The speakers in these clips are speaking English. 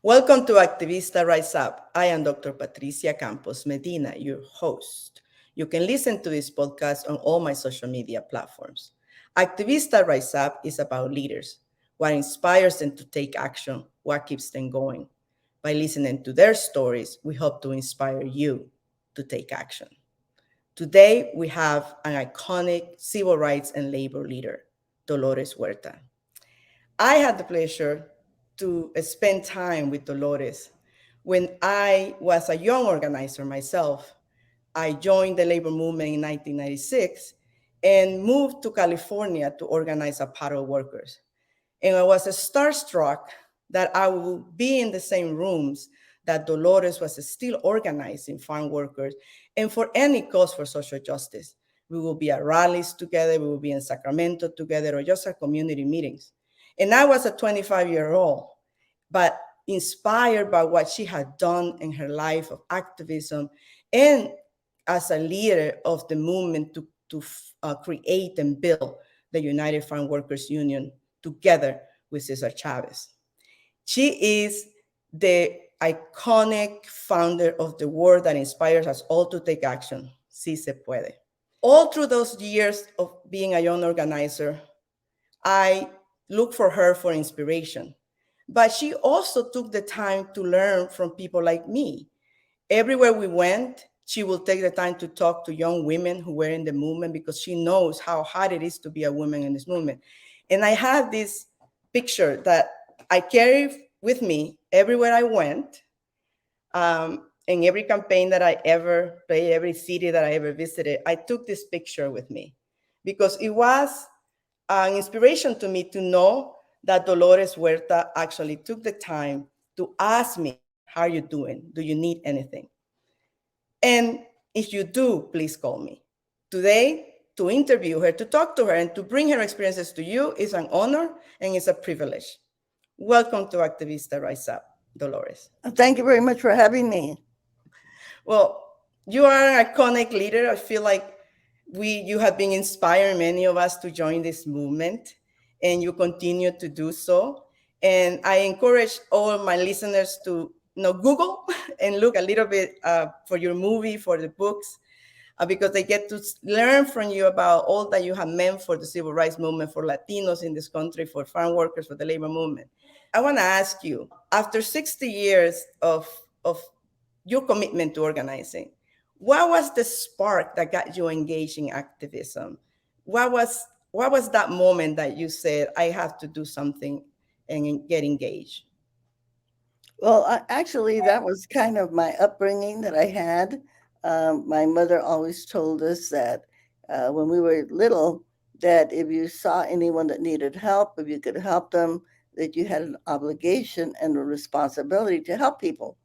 Welcome to Activista Rise Up. I am Dr. Patricia Campos-Medina, your host. You can listen to this podcast on all my social media platforms. Activista Rise Up is about leaders, what inspires them to take action, what keeps them going. By listening to their stories, we hope to inspire you to take action. Today, we have an iconic civil rights and labor leader, Dolores Huerta. I had the pleasure to spend time with Dolores. When I was a young organizer myself, I joined the labor movement in 1996 and moved to California to organize apparel workers. And I was starstruck that I would be in the same rooms that Dolores was still organizing farm workers and for any cause for social justice. We will be at rallies together, we will be in Sacramento together, or just at community meetings. And I was a 25-year-old, but inspired by what she had done in her life of activism and as a leader of the movement to create and build the United Farm Workers Union together with Cesar Chavez. She is the iconic founder of the word that inspires us all to take action, Si Se Puede. All through those years of being a young organizer, I looked for her for inspiration. But she also took the time to learn from people like me. Everywhere we went, she will take the time to talk to young women who were in the movement because she knows how hard it is to be a woman in this movement. And I have this picture that I carry with me everywhere I went, in every campaign that I ever played, every city that I ever visited. I took this picture with me because it was an inspiration to me to know that Dolores Huerta actually took the time to ask me, how are you doing? Do you need anything? And if you do, please call me. Today, to interview her, to talk to her, and to bring her experiences to you is an honor and it's a privilege. Welcome to Activista Rise Up, Dolores. Thank you very much for having me. Well, you are an iconic leader. I feel like you have been inspiring many of us to join this movement, and you continue to do so. And I encourage all my listeners to Google and look a little bit for your movie, for the books, because they get to learn from you about all that you have meant for the civil rights movement, for Latinos in this country, for farm workers, for the labor movement. I want to ask you, after 60 years of your commitment to organizing, what was the spark that got you engaged in activism? What was that moment that you said, I have to do something and get engaged? Well, actually, that was kind of my upbringing that I had. My mother always told us that when we were little, that if you saw anyone that needed help, if you could help them, that you had an obligation and a responsibility to help people.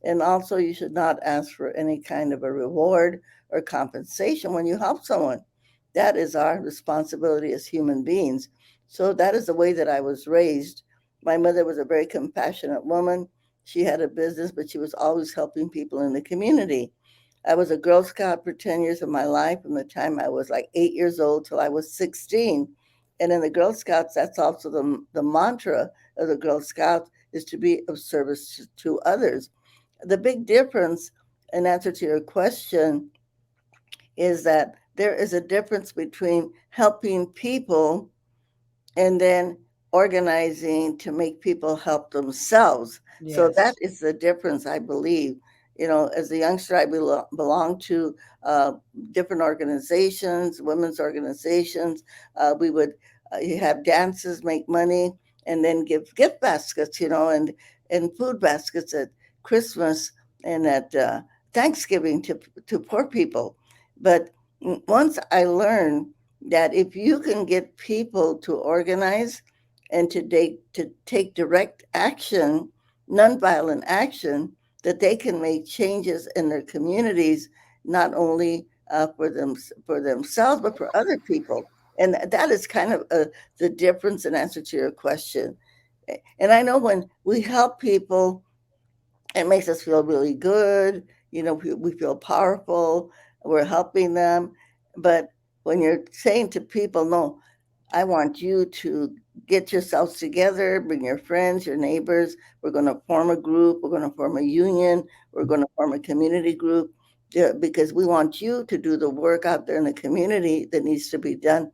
And also, you should not ask for any kind of a reward or compensation when you help someone. That is our responsibility as human beings. So that is the way that I was raised. My mother was a very compassionate woman. She had a business, but she was always helping people in the community. I was a Girl Scout for 10 years of my life, from the time I was like 8 years old till I was 16. And in the Girl Scouts, that's also the mantra of the Girl Scouts, is to be of service to others. The big difference, in answer to your question, is that there is a difference between helping people and then organizing to make people help themselves. So that Yes. is the difference, I believe. As a youngster, I belonged to different organizations, women's organizations. We would you have dances, make money, and then give gift baskets, and food baskets at Christmas and at Thanksgiving to poor people. But once I learned that if you can get people to organize and to take direct action, nonviolent action, that they can make changes in their communities, not only for themselves but for other people. And that is kind of the difference, in answer to your question. And I know when we help people, it makes us feel really good. We feel powerful. We're helping them. But when you're saying to people, no, I want you to get yourselves together, bring your friends, your neighbors. We're going to form a group. We're going to form a union. We're going to form a community group, because we want you to do the work out there in the community that needs to be done.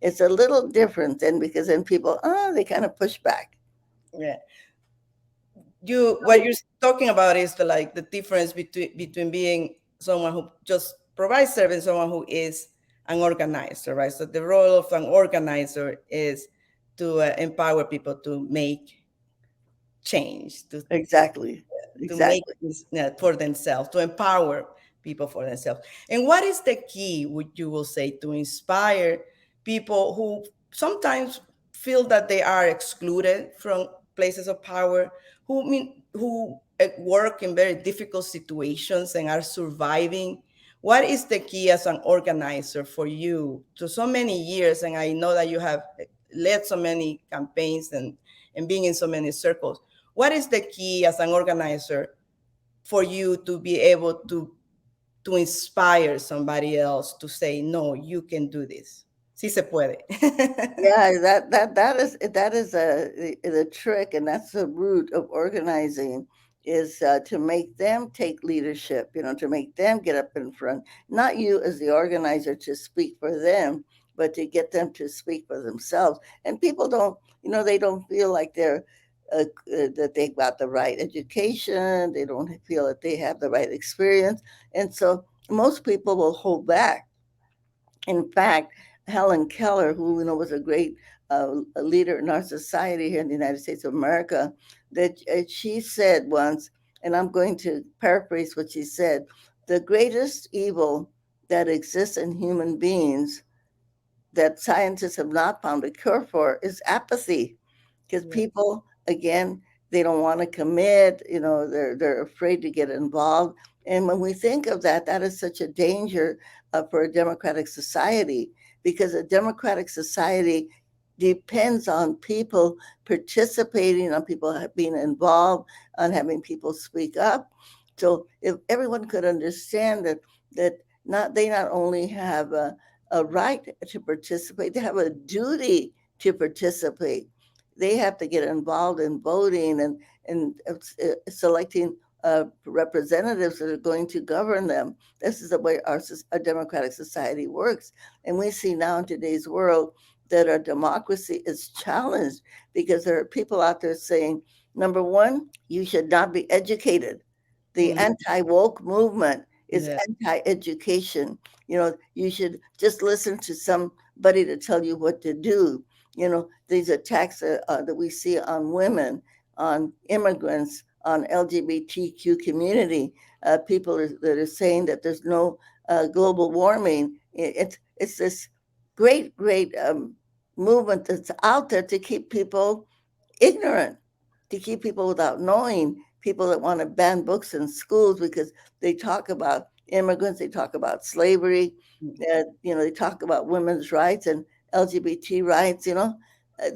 It's a little different then, because then people, they kind of push back. Yeah. You what you're talking about is the difference between being someone who just provides service and someone who is an organizer, right? So the role of an organizer is to empower people to make change, Exactly. to make Exactly. this for themselves, to empower people for themselves. And what is the key, would you will say, to inspire people who sometimes feel that they are excluded from places of power, who work in very difficult situations and are surviving? What is the key as an organizer for you to so many years? And I know that you have led so many campaigns and being in so many circles. What is the key as an organizer for you to be able to inspire somebody else to say, no, you can do this? Si se puede. Yeah, that is the trick, and that's the root of organizing, is to make them take leadership. To make them get up in front, not you as the organizer to speak for them, but to get them to speak for themselves. And people don't, they don't feel like that they've got the right education. They don't feel that they have the right experience, and so most people will hold back. In fact, Helen Keller, who was a great leader in our society here in the United States of America, that she said once, and I'm going to paraphrase what she said: the greatest evil that exists in human beings that scientists have not found a cure for is apathy, because Yeah. people, again, they don't want to commit. They're afraid to get involved. And when we think of that, that is such a danger for a democratic society, because a democratic society depends on people participating, on people being involved, on having people speak up. So if everyone could understand that not only have a right to participate, they have a duty to participate. They have to get involved in voting and selecting representatives that are going to govern them. This is the way our democratic society works. And we see now in today's world that our democracy is challenged, because there are people out there saying, number one, you should not be educated. The Mhm. anti-woke movement is Yeah. anti-education. You should just listen to somebody to tell you what to do. These attacks that we see on women, on immigrants, on LGBTQ community, that are saying that there's no global warming. It's this great movement that's out there to keep people ignorant, to keep people without knowing, people that want to ban books in schools because they talk about immigrants, they talk about slavery, they talk about women's rights and LGBT rights.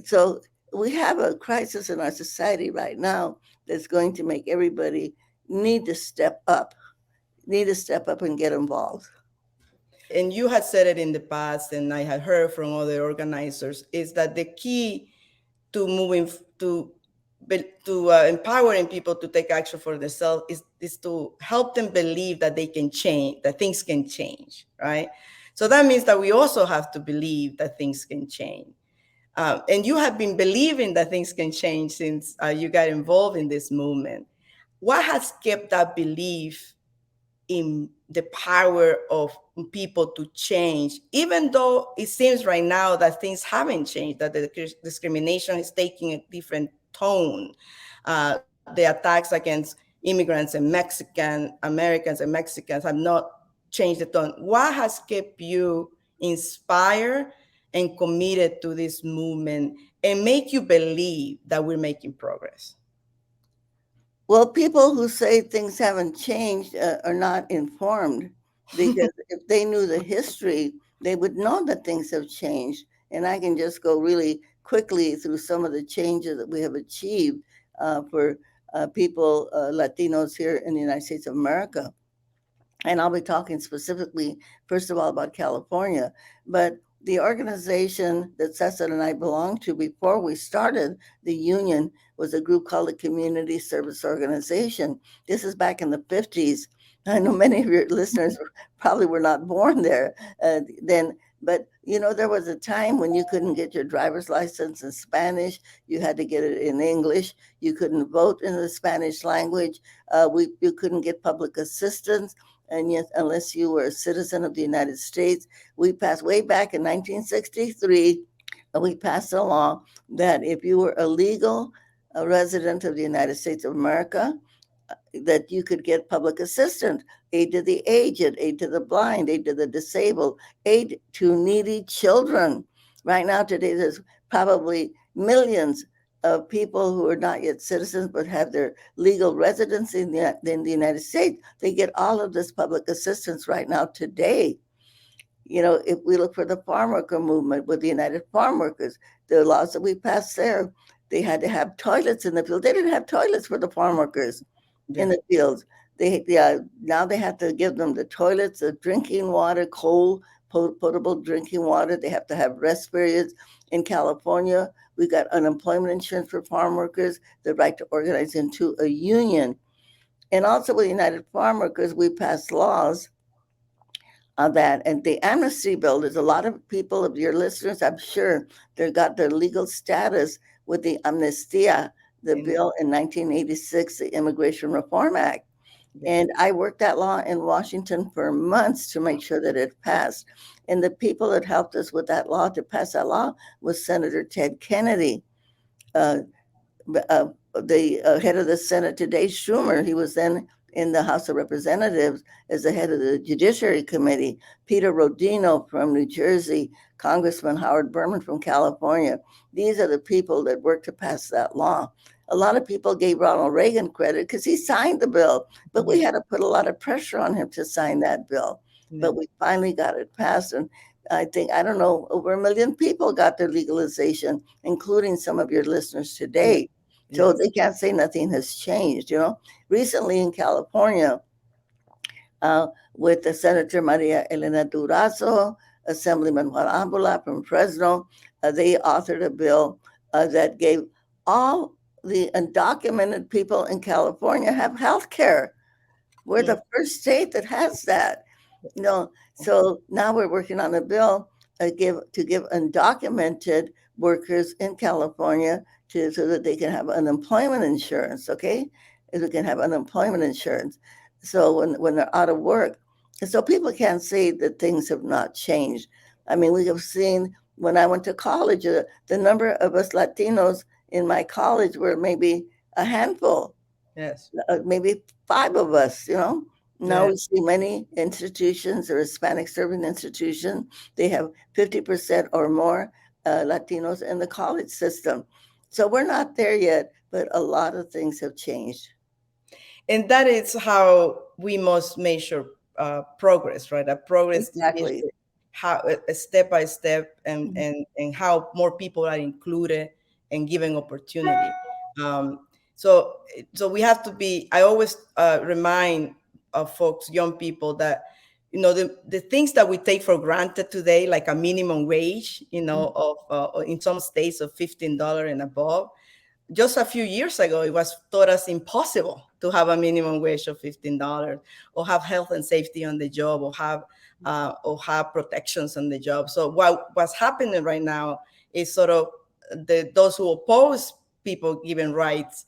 So we have a crisis in our society right now that's going to make everybody need to step up, need to step up and get involved. And you had said it in the past, and I had heard from other organizers, is that the key to moving to empowering people to take action for themselves is to help them believe that they can change, that things can change, right? So that means that we also have to believe that things can change. And you have been believing that things can change since you got involved in this movement. What has kept that belief in the power of people to change, even though it seems right now that things haven't changed, that the discrimination is taking a different tone? The attacks against immigrants and Mexican Americans and Mexicans have not changed the tone. What has kept you inspired and committed to this movement and make you believe that we're making progress? Well, people who say things haven't changed are not informed, because if they knew the history, they would know that things have changed. And I can just go really quickly through some of the changes that we have achieved for people, Latinos here in the United States of America. And I'll be talking specifically, first of all, about California. But the organization that Cesar and I belonged to before we started the union was a group called the Community Service Organization. This is back in the 50s. I know many of your listeners probably were not born there then, but there was a time when you couldn't get your driver's license in Spanish. You had to get it in English. You couldn't vote in the Spanish language. You couldn't get public assistance, and yet, unless you were a citizen of the United States. We passed way back in 1963, we passed a law that if you were a legal resident of the United States of America, that you could get public assistance, aid to the aged, aid to the blind, aid to the disabled, aid to needy children. Right now, today, there's probably millions of people who are not yet citizens but have their legal residency in the United States. They get all of this public assistance right now today. If we look for the farm worker movement with the United Farm Workers, the laws that we passed there, they had to have toilets in the field. They didn't have toilets for the farm workers in Yeah. the fields. Now they have to give them the toilets, the drinking water, cold, potable drinking water. They have to have rest periods. In California, we got unemployment insurance for farm workers, the right to organize into a union. And also with United Farm Workers, we passed laws on that. And the amnesty bill, there's a lot of people of your listeners, I'm sure, they got their legal status with the amnestia, the bill in 1986, the Immigration Reform Act. Yeah. And I worked that law in Washington for months to make sure that it passed. And the people that helped us with that law, to pass that law, was Senator Ted Kennedy. Uh, the head of the Senate today, Schumer, he was then in the House of Representatives as the head of the Judiciary Committee. Peter Rodino from New Jersey, Congressman Howard Berman from California. These are the people that worked to pass that law. A lot of people gave Ronald Reagan credit because he signed the bill, but we had to put a lot of pressure on him to sign that bill. Yeah. But we finally got it passed. And I think, I don't know, over 1 million people got their legalization, including some of your listeners today. So Yes. they can't say nothing has changed. Recently in California, with the Senator Maria Elena Durazo, Assemblyman Juan Ambula from Fresno, they authored a bill that gave all the undocumented people in California have health care. We're the first state that has that. So now we're working on a bill to give undocumented workers in California so that they can have unemployment insurance. Okay, if they can have unemployment insurance, so when they're out of work, and so people can't say that things have not changed. I mean, we have seen when I went to college, the number of us Latinos in my college were maybe a handful. Yes. Maybe 5 of us. Now Yeah. we see many institutions or Hispanic serving institutions, they have 50% or more Latinos in the college system. So we're not there yet, but a lot of things have changed. And that is how we must measure progress, right? A progress is Exactly. how a step by step, and Mhm. and how more people are included and given opportunity. Um, so so we have to be. I always remind folks, young people, that the things that we take for granted today, like a minimum wage, of in some states of $15 and above, just a few years ago, it was thought as impossible to have a minimum wage of $15, or have health and safety on the job, or have protections on the job. So what's happening right now is sort of those who oppose people given rights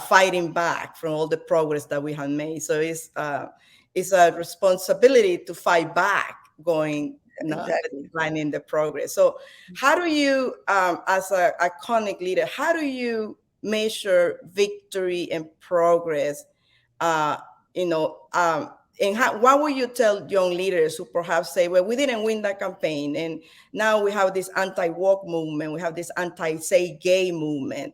fighting back from all the progress that we have made. So it's a responsibility to fight back, going not Exactly. declining the progress. So how do you, as a iconic leader, how do you measure victory and progress? Uh, you know, and what would you tell young leaders who perhaps say, well, we didn't win that campaign, and now we have this anti-woke movement, we have this anti-say gay movement,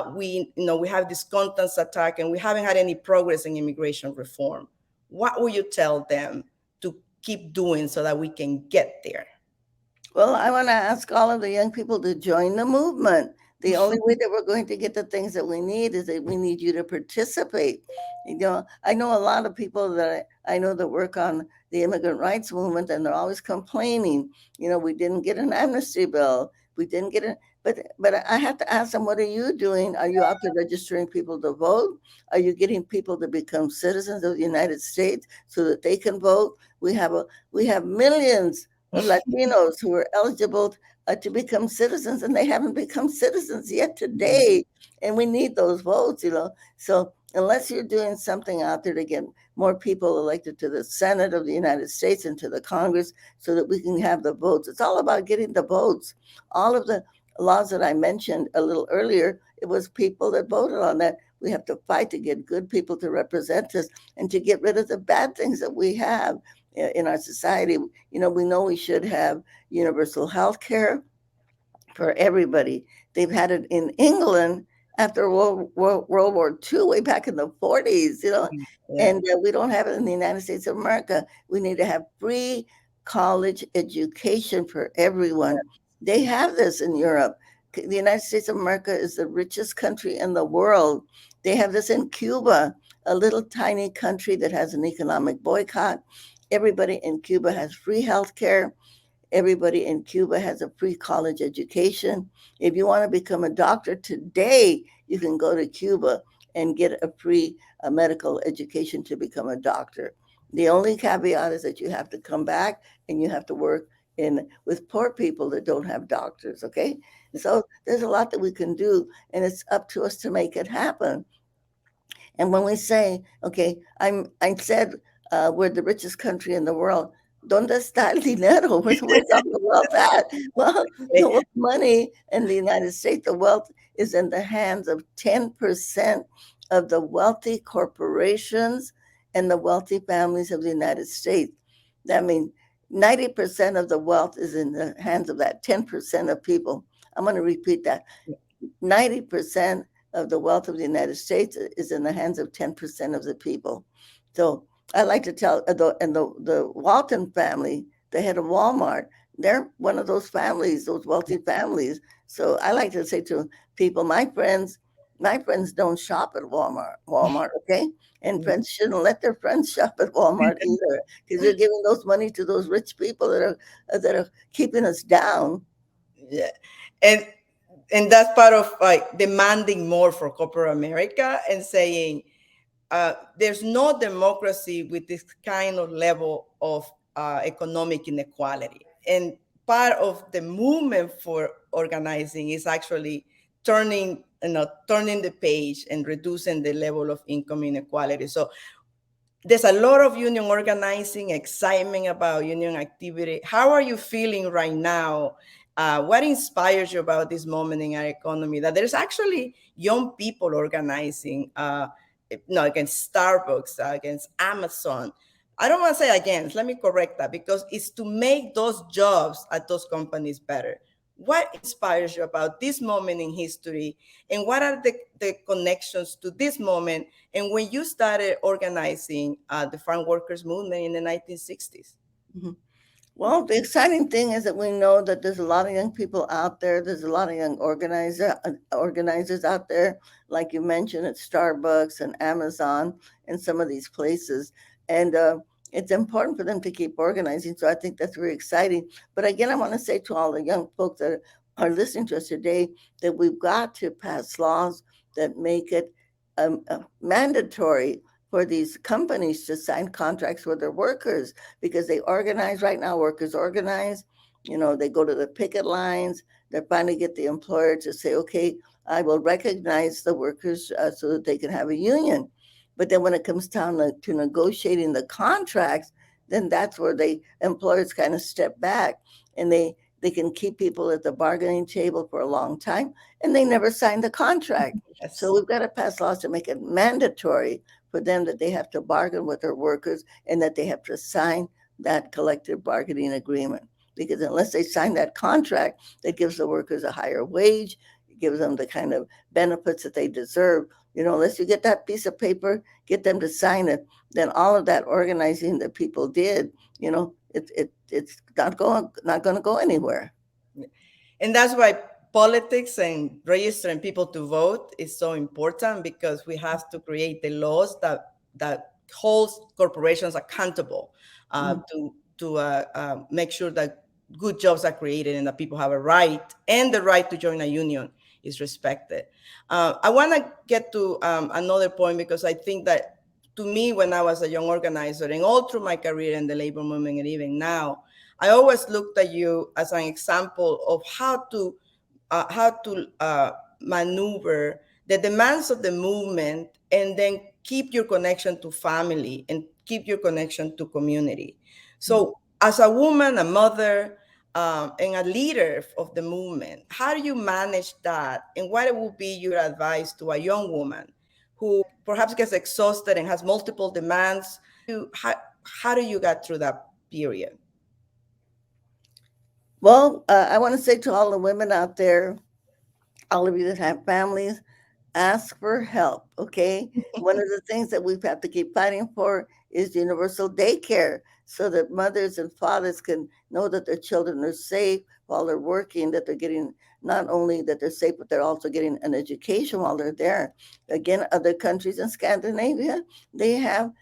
we have this contents attack, and we haven't had any progress in immigration reform. What will you tell them to keep doing so that we can get there? Well, I want to ask all of the young people to join the movement. The only way that we're going to get the things that we need is that we need you to participate. I know a lot of people that I know that work on the immigrant rights movement, and they're always complaining. We didn't get an amnesty bill. We didn't get it. But I have to ask them, what are you doing? Are you out there registering people to vote? Are you getting people to become citizens of the United States so that they can vote? We have millions of Latinos who are eligible to become citizens, and they haven't become citizens yet today. And we need those votes. So unless you're doing something out there to get more people elected to the Senate of the United States and to the Congress so that we can have the votes, it's all about getting the votes. All of the laws that I mentioned a little earlier, it was people that voted on that. We have to fight to get good people to represent us and to get rid of the bad things that we have in our society. We know we should have universal health care for everybody. They've had it in England after World War II, way back in the 40s. Yeah. And we don't have it in the United States of America. We need to have free college education for everyone. They have this in Europe. The United States of America is the richest country in the world. They have this in Cuba, a little tiny country that has an economic boycott. Everybody in Cuba has free health care. Everybody in Cuba has a free college education. If you want to become a doctor today, you can go to Cuba and get a free medical education to become a doctor. The only caveat is that you have to come back and you have to work with poor people that don't have doctors. Okay, so there's a lot that we can do, and it's up to us to make it happen. And when we say, okay, I said we're the richest country in the world, ¿dónde está el dinero? Where's all the wealth at? Well, the money in the United States, the wealth is in the hands of 10% of the wealthy corporations and the wealthy families of the United States. That means 90% of the wealth is in the hands of that 10% of people. I'm going to repeat that. 90% of the wealth of the United States is in the hands of 10% of the people. So I like to tell, the Walton family, the head of Walmart, they're one of those families, those wealthy families. So I like to say to people, my friends don't shop at Walmart, okay? And friends shouldn't let their friends shop at Walmart either, because they're giving those money to those rich people that are keeping us down. Yeah. And that's part of like demanding more for corporate America and saying there's no democracy with this kind of level of economic inequality. And part of the movement for organizing is actually turning the page and reducing the level of income inequality. So there's a lot of union organizing, excitement about union activity. How are you feeling right now? What inspires you about this moment in our economy? That there's actually young people organizing, against Starbucks, against Amazon. I don't want to say against. Let me correct that, because it's to make those jobs at those companies better. What inspires you about this moment in history, and what are the connections to this moment and when you started organizing the farm workers movement in the 1960s? Mhm. Well, the exciting thing is that we know that there's a lot of young people out there. There's a lot of young organizers out there, like you mentioned, at Starbucks and Amazon and some of these places. And it's important for them to keep organizing. So I think that's very exciting. But again, I want to say to all the young folks that are listening to us today that we've got to pass laws that make it mandatory for these companies to sign contracts with their workers, because they organize right now. Workers organize, they go to the picket lines. They're trying to get the employer to say, okay, I will recognize the workers so that they can have a union. But then when it comes down to negotiating the contracts, then that's where the employers kind of step back, and they can keep people at the bargaining table for a long time, and they never sign the contract. So Yes. we've got to pass laws to make it mandatory for them that they have to bargain with their workers and that they have to sign that collective bargaining agreement. Because unless they sign that contract that gives the workers a higher wage, gives them the kind of benefits that they deserve, unless you get that piece of paper, get them to sign it, then all of that organizing that people did, it's not going to go anywhere. And that's why politics and registering people to vote is so important because we have to create the laws that holds corporations accountable Mm. to make sure that good jobs are created and that people have a right and the right to join a union is respected. I want to get to another point because I think that to me, when I was a young organizer and all through my career in the labor movement and even now, I always looked at you as an example of how to maneuver the demands of the movement and then keep your connection to family and keep your connection to community. Mm. So, as a woman, a mother, and a leader of the movement, how do you manage that? And what would be your advice to a young woman who perhaps gets exhausted and has multiple demands? How do you get through that period? Well, I want to say to all the women out there, all of you that have families, ask for help. Okay. One of the things that we've had to keep fighting for is universal daycare so that mothers and fathers can know that their children are safe while they're working, that they're getting not only that they're safe, but they're also getting an education while they're there. Again, other countries in Scandinavia, they have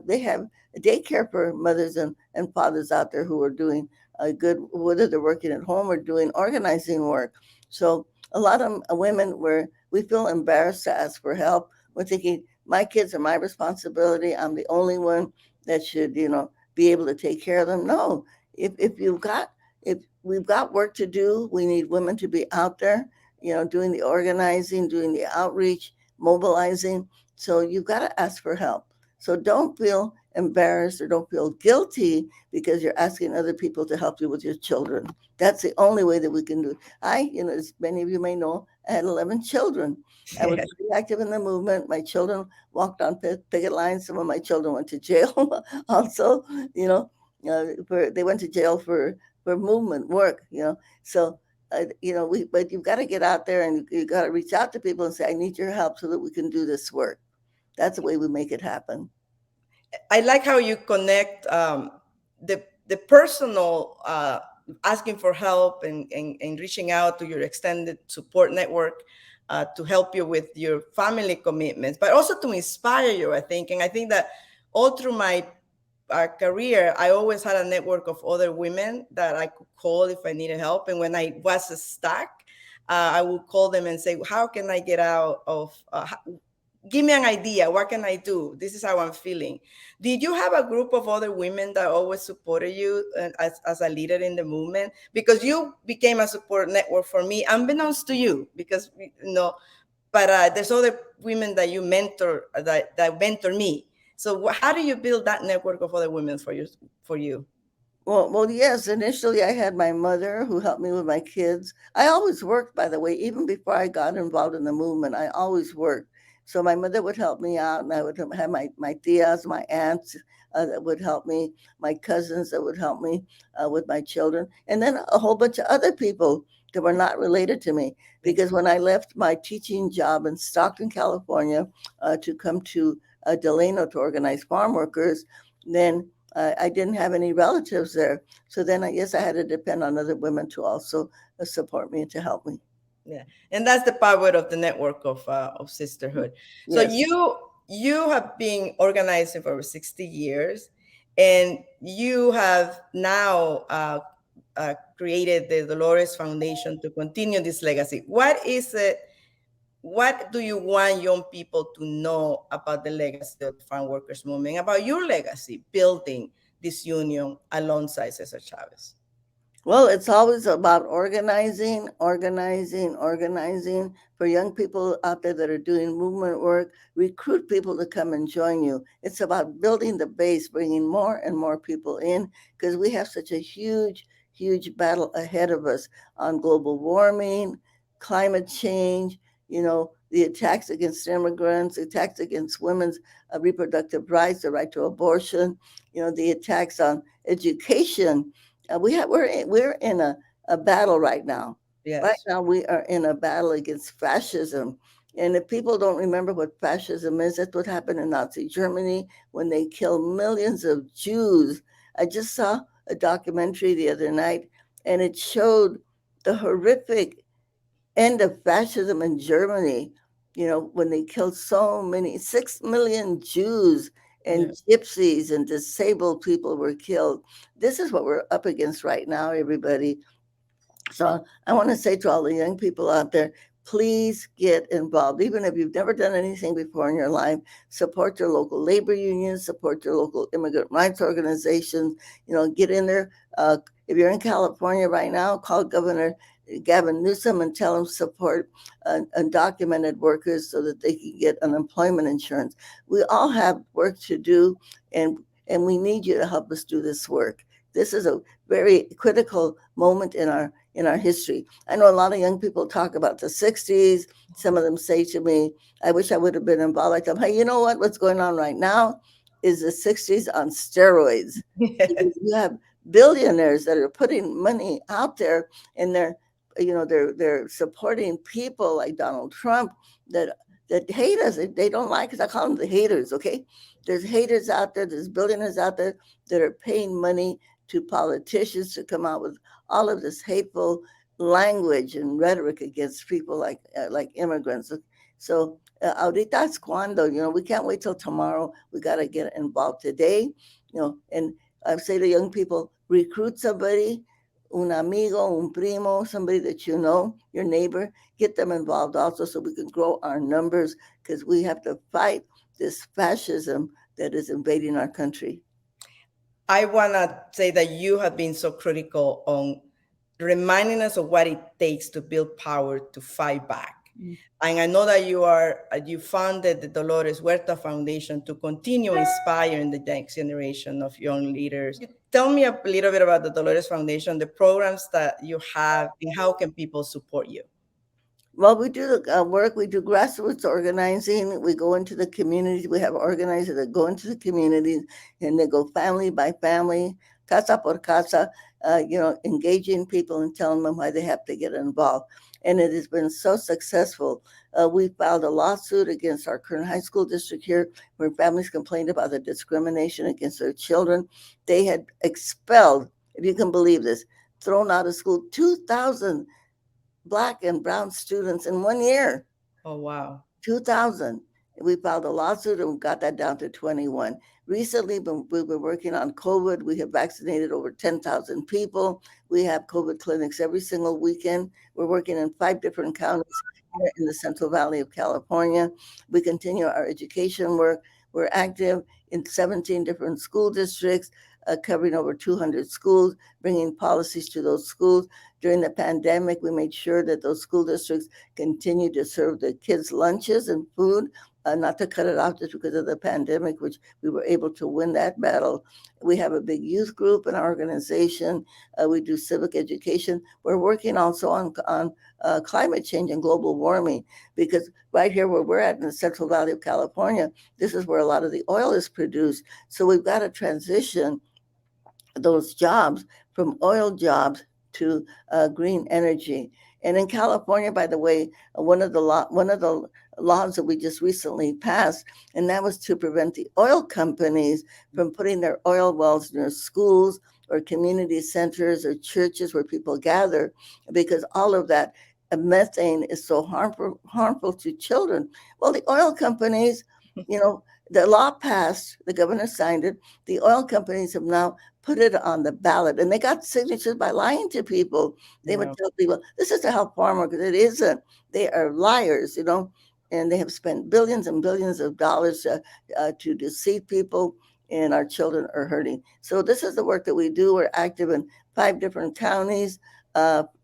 they have daycare for mothers and fathers out there who are doing a good, whether they're working at home or doing organizing work. So a lot of women were we feel embarrassed to ask for help. We're thinking my kids are my responsibility. I'm the only one that should, be able to take care of them. No, if you've got if we've got work to do, we need women to be out there, doing the organizing, doing the outreach, mobilizing. So you've got to ask for help. So don't feel embarrassed or don't feel guilty because you're asking other people to help you with your children. That's the only way that we can do it. As many of you may know, I had 11 children. I was pretty active in the movement. My children walked on picket lines. Some of my children went to jail also, they went to jail for movement work, So, but you've got to get out there and you got to reach out to people and say, I need your help so that we can do this work. That's the way we make it happen. I like how you connect the personal asking for help and reaching out to your extended support network to help you with your family commitments, but also to inspire you, I think. And I think that all through my career, I always had a network of other women that I could call if I needed help. And when I was stuck, I would call them and say, how can I get out of give me an idea. What can I do? This is how I'm feeling. Did you have a group of other women that always supported you as a leader in the movement? Because you became a support network for me, unbeknownst to you, because, but there's other women that you mentor that mentor me. So how do you build that network of other women for you? Well, yes. Initially, I had my mother who helped me with my kids. I always worked, by the way, even before I got involved in the movement. I always worked. So my mother would help me out, and I would have my tias, my aunts that would help me, my cousins that would help me with my children, and then a whole bunch of other people that were not related to me. Because when I left my teaching job in Stockton, California, to come to Delano to organize farm workers, then I didn't have any relatives there. So then I guess I had to depend on other women to also support me and to help me. Yeah, and that's the power of the network of sisterhood. So Yes. you have been organizing for over 60 years, and you have now created the Dolores Foundation to continue this legacy. What is it? What do you want young people to know about the legacy of the farm workers movement, about your legacy building this union alongside Cesar Chavez? Well, it's always about organizing, organizing, organizing for young people out there that are doing movement work. Recruit people to come and join you. It's about building the base, bringing more and more people in because we have such a huge, huge battle ahead of us on global warming, climate change, the attacks against immigrants, attacks against women's reproductive rights, the right to abortion, the attacks on education. We're in a battle right now. Right Yes. now, we are in a battle against fascism. And if people don't remember what fascism is, that's what happened in Nazi Germany when they killed millions of Jews. I just saw a documentary the other night, and it showed the horrific end of fascism in Germany, when they killed so many, 6 million Jews Yeah. and gypsies and disabled people were killed. This is what we're up against right now, everybody. So I want to say to all the young people out there, please get involved. Even if you've never done anything before in your life, support your local labor unions, support your local immigrant rights organizations. Get in there. If you're in California right now, call Governor Gavin Newsom and tell him support undocumented workers so that they can get unemployment insurance. We all have work to do, and we need you to help us do this work. This is a very critical moment in our history. I know a lot of young people talk about the 60s. Some of them say to me, I wish I would have been involved. I tell them, hey, you know what? What's going on right now is the 60s on steroids. Because you have billionaires that are putting money out there, and they're supporting people like Donald Trump that hate us. They don't like us. I call them the haters, okay? There's haters out there, there's billionaires out there that are paying money to politicians to come out with all of this hateful language and rhetoric against people like immigrants. So ahorita es cuando, we can't wait till tomorrow. We got to get involved today, and I say to young people, recruit somebody, un amigo, un primo, somebody that you know, your neighbor, get them involved also so we can grow our numbers, because we have to fight this fascism that is invading our country. I want to say that you have been so critical on reminding us of what it takes to build power to fight back. And I know that you founded the Dolores Huerta Foundation to continue inspiring the next generation of young leaders. Tell me a little bit about the Dolores Foundation, the programs that you have, and how can people support you? Well, we do work. We do grassroots organizing. We go into the communities. We have organizers that go into the communities, and they go family by family, casa por casa, engaging people and telling them why they have to get involved. And it has been so successful. We filed a lawsuit against our current high school district here, where families complained about the discrimination against their children. They had expelled, if you can believe this, thrown out of school 2,000 Black and brown students in 1 year. Oh, wow. 2,000. We filed a lawsuit and we got that down to 21. Recently, we've been working on COVID. We have vaccinated over 10,000 people. We have COVID clinics every single weekend. We're working in 5 different counties here in the Central Valley of California. We continue our education work. We're active in 17 different school districts, covering over 200 schools, bringing policies to those schools. During the pandemic, we made sure that those school districts continue to serve the kids lunches and food, not to cut it off just because of the pandemic, which we were able to win that battle. We have a big youth group in our organization. We do civic education. We're working also on climate change and global warming, because right here where we're at in the Central Valley of California, this is where a lot of the oil is produced. So we've got to transition those jobs from oil jobs to green energy. And in California, by the way, one of the laws that we just recently passed, and that was to prevent the oil companies from putting their oil wells near schools or community centers or churches where people gather, because all of that methane is so harmful to children. Well, the oil companies, the law passed, the governor signed it. The oil companies have now put it on the ballot, and they got signatures by lying to people. They would Yeah. tell people, this is to help farmers, because it isn't. They are liars, and they have spent billions and billions of dollars to deceive people, and our children are hurting. So this is the work that we do. We're active in 5 different counties,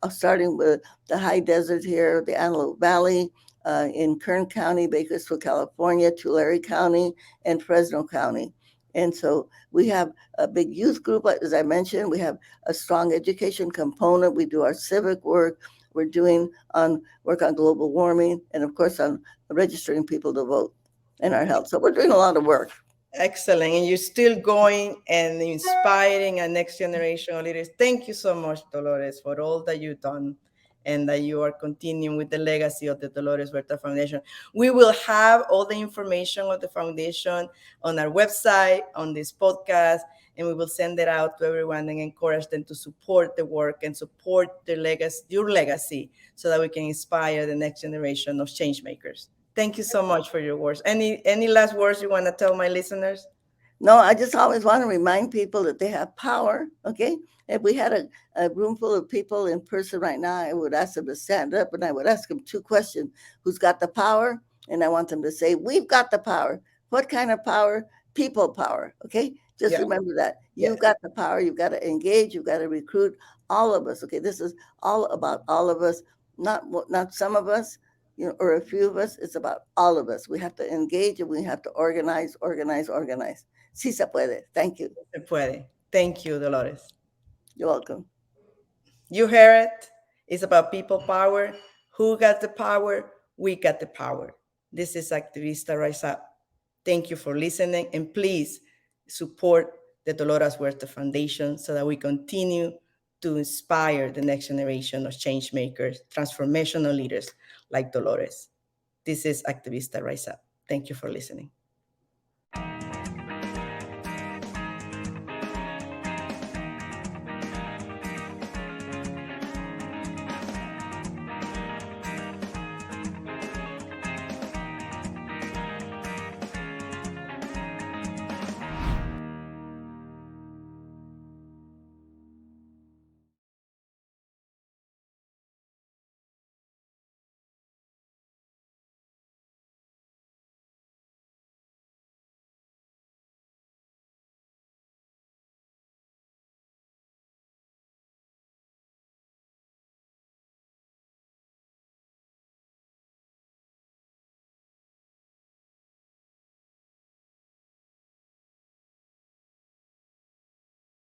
starting with the high desert here, the Antelope Valley, in Kern County, Bakersfield, California, Tulare County, and Fresno County. And so we have a big youth group, as I mentioned. We have a strong education component. We do our civic work. We're doing work on global warming, and of course on registering people to vote in our health. So we're doing a lot of work. Excellent. And you're still going and inspiring a next generation of leaders. Thank you so much, Dolores, for all that you've done and that you are continuing with the legacy of the Dolores Huerta Foundation. We will have all the information of the foundation on our website, on this podcast. and we will send it out to everyone and encourage them to support the work and support their legacy, your legacy, so that we can inspire the next generation of change makers. Thank you so much for your words. Any last words you want to tell my listeners? No, I just always want to remind people that they have power. Okay. If we had a room full of people in person right now, I would ask them to stand up and I would ask them two questions. Who's got the power? And I want them to say, we've got the power. What kind of power? People power. Okay. Just Yeah. remember that. Yeah. You've got the power. You've got to engage. You've got to recruit all of us. Okay. This is all about all of us, not some of us, or a few of us. It's about all of us. We have to engage and we have to organize, organize, organize. Si se puede. Thank you. Se puede. Thank you, Dolores. You're welcome. You hear it? It's about people power. Who got the power? We got the power. This is Activista Rise Up. Thank you for listening, and please support the Dolores Huerta Foundation so that we continue to inspire the next generation of change makers, transformational leaders like Dolores. This is Activista Rise Up. Thank you for listening.